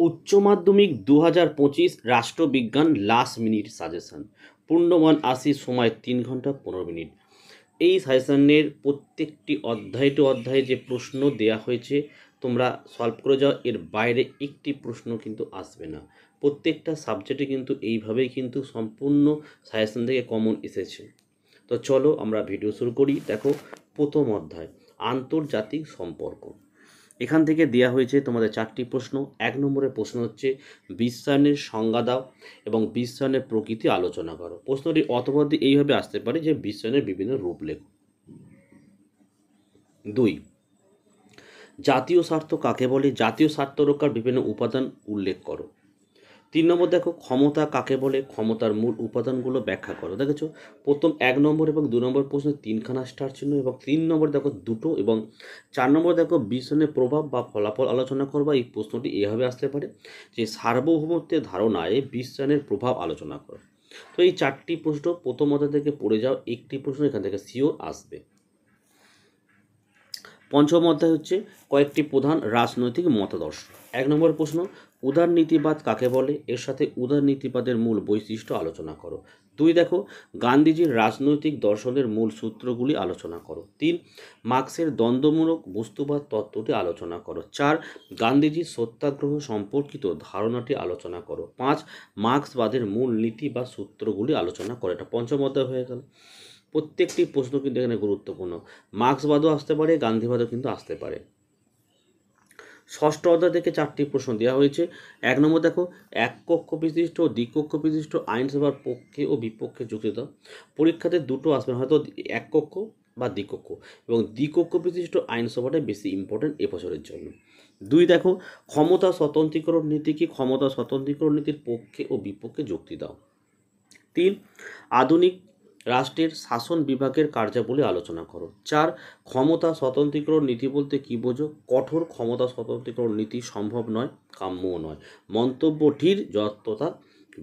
উচ্চ মাধ্যমিক 2025 রাষ্ট্রবিজ্ঞান লাস্ট মিনিট সাজেশন, পূর্ণমান 80, সময় 3 ঘন্টা 15 মিনিট। এই সাজেশনের প্রত্যেকটি অধ্যায় টু অধ্যায়ে যে প্রশ্ন দেয়া হয়েছে তোমরা সলভ করে যাও, এর বাইরে একটি প্রশ্ন কিন্তু আসবে না। প্রত্যেকটা সাবজেক্টে কিন্তু এইভাবেই কিন্তু সম্পূর্ণ সাজেশন থেকে কমন এসেছে। তো চলো আমরা ভিডিও শুরু করি। দেখো, প্রথম অধ্যায় আন্তর্জাতিক সম্পর্ক। এখান থেকে দেয়া হয়েছে তোমাদের 4টি প্রশ্ন। 1 নম্বরের প্রশ্ন হচ্ছে বিশ্বায়নের সংজ্ঞা দাও এবং বিশ্বায়নের প্রকৃতি আলোচনা করো। প্রশ্নটি অথবা এইভাবে আসতে পারে যে বিশ্বায়নের বিভিন্ন রূপ লেখো। 2, জাতীয় স্বার্থ কাকে বলে? জাতীয় স্বার্থ রক্ষার বিভিন্ন উপাদান উল্লেখ করো। 3 নম্বর দেখো, ক্ষমতা কাকে বলে? ক্ষমতার মূল উপাদানগুলো ব্যাখ্যা করো। দেখেছো, প্রথম 1 নম্বর এবং 2 নম্বর প্রশ্নে 3খানা স্টার চিহ্ন, এবং 3 নম্বর দেখো 2টো, এবং 4 নম্বর দেখো বিশ্বায়নের প্রভাব বা ফলাফল আলোচনা করবা। এই প্রশ্নটি এভাবে আসতে পারে যে সার্বভৌমত্বের ধারণায় বিশ্বায়নের প্রভাব আলোচনা করো। তো এই 4টি প্রশ্ন প্রথম অধ্যায় থেকে পড়ে যাও, একটি প্রশ্ন এখান থেকে শিওর আসবে। পঞ্চম অধ্যায় হচ্ছে কয়েকটি প্রধান রাজনৈতিক মতাদর্শ। 1 নম্বর প্রশ্ন, উদারনীতিবাদ কাকে বলে? এর সাথে উদারনীতিবাদের মূল বৈশিষ্ট্য আলোচনা করো। 2, দেখো গান্ধীজির রাজনৈতিক দর্শনের মূল সূত্রগুলি আলোচনা করো। 3, মার্ক্সের দ্বন্দ্বমূলক বস্তুবাদ তত্ত্বটি আলোচনা করো। 4, গান্ধীজির সত্যাগ্রহ সম্পর্কিত ধারণাটি আলোচনা করো। 5, মার্ক্সবাদের মূল নীতি বা সূত্রগুলি আলোচনা করো। এটা পঞ্চম অধ্যায় হয়ে গেল। প্রত্যেকটি প্রশ্ন কিন্তু এখানে গুরুত্বপূর্ণ। মার্ক্সবাদও আসতে পারে, গান্ধীবাদও কিন্তু আসতে পারে। ষষ্ঠ অধ্যায় থেকে 4টি প্রশ্ন দেওয়া হয়েছে। 1 নম্বর দেখো, এক কক্ষ বিশিষ্ট ও দ্বিকক্ষ বিশিষ্ট আইনসভার পক্ষে ও বিপক্ষে যুক্তি দাও। পরীক্ষাতে দুটো আসবে, হয়তো এক কক্ষ বা দ্বিকক্ষ, এবং দ্বিকক্ষ বিশিষ্ট আইনসভাটাই বেশি ইম্পর্টেন্ট এবছরের জন্য। 2, দেখো ক্ষমতা স্বতন্ত্রীকরণ নীতি কি? ক্ষমতা স্বতন্ত্রীকরণ নীতির পক্ষে ও বিপক্ষে যুক্তি দাও। 3, আধুনিক রাষ্ট্রের শাসন বিভাগের কার্যাবলী আলোচনা করো। 4, ক্ষমতা স্বতন্ত্রীকরণ নীতি বলতে কী বোঝো? কঠোর ক্ষমতা স্বতন্ত্রীকরণ নীতি সম্ভব নয়, কাম্যও নয়। মন্তব্যটির যথার্থতা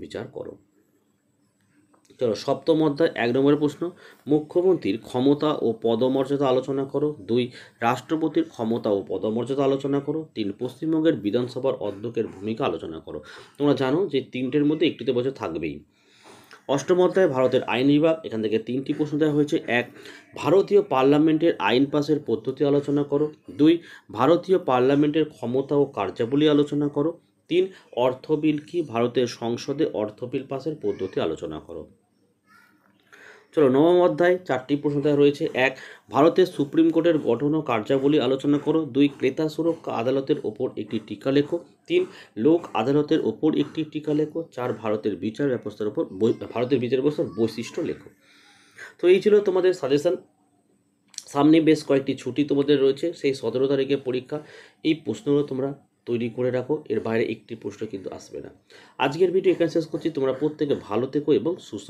বিচার করো। চলো, সপ্তম অধ্যায় 1 নম্বরের প্রশ্ন, মুখ্যমন্ত্রীর ক্ষমতা ও পদমর্যাদা আলোচনা করো। 2, রাষ্ট্রপতির ক্ষমতা ও পদমর্যাদা আলোচনা করো। 3, পশ্চিমবঙ্গের বিধানসভার অধ্যক্ষের ভূমিকা আলোচনা করো। তোমরা জানো যে 3টের মধ্যে একটিতে বছর থাকবেই। অষ্টম অধ্যায় ভারতের আইন বিভাগ। এখান থেকে 3টি প্রশ্ন দেওয়া হয়েছে। 1, ভারতীয় পার্লামেন্টের আইন পাসের পদ্ধতি আলোচনা করো। 2, ভারতীয় পার্লামেন্টের ক্ষমতা ও কার্যাবলী আলোচনা করো। 3, অর্থ বিল কি? ভারতের সংসদে অর্থ বিল পাসের পদ্ধতি আলোচনা করো। চলো, নবম অধ্যায় 4টি প্রশ্ন দেওয়া রয়েছে। 1, ভারতের সুপ্রিম কোর্টের গঠন ও কার্যাবলী আলোচনা করো। 2, ক্রেতা সুরক্ষা আদালতের ওপর একটি টিকা লেখো। 3, লোক আদালতের ওপর একটি টিকা লেখো। 4, ভারতের বিচার ব্যবস্থার ওপর ভারতের বিচার ব্যবস্থার বৈশিষ্ট্য লেখো। তো এই ছিল তোমাদের সাজেশন। সামনে বেশ কয়েকটি ছুটি তোমাদের রয়েছে, সেই 17 তারিখে পরীক্ষা। এই প্রশ্নগুলো তোমরা তৈরি করে রাখো, এর বাইরে একটি প্রশ্ন কিন্তু আসবে না। আজকের ভিডিও এখানে শেষ করছি। তোমরা প্রত্যেকে ভালো থেকো এবং সুস্থ।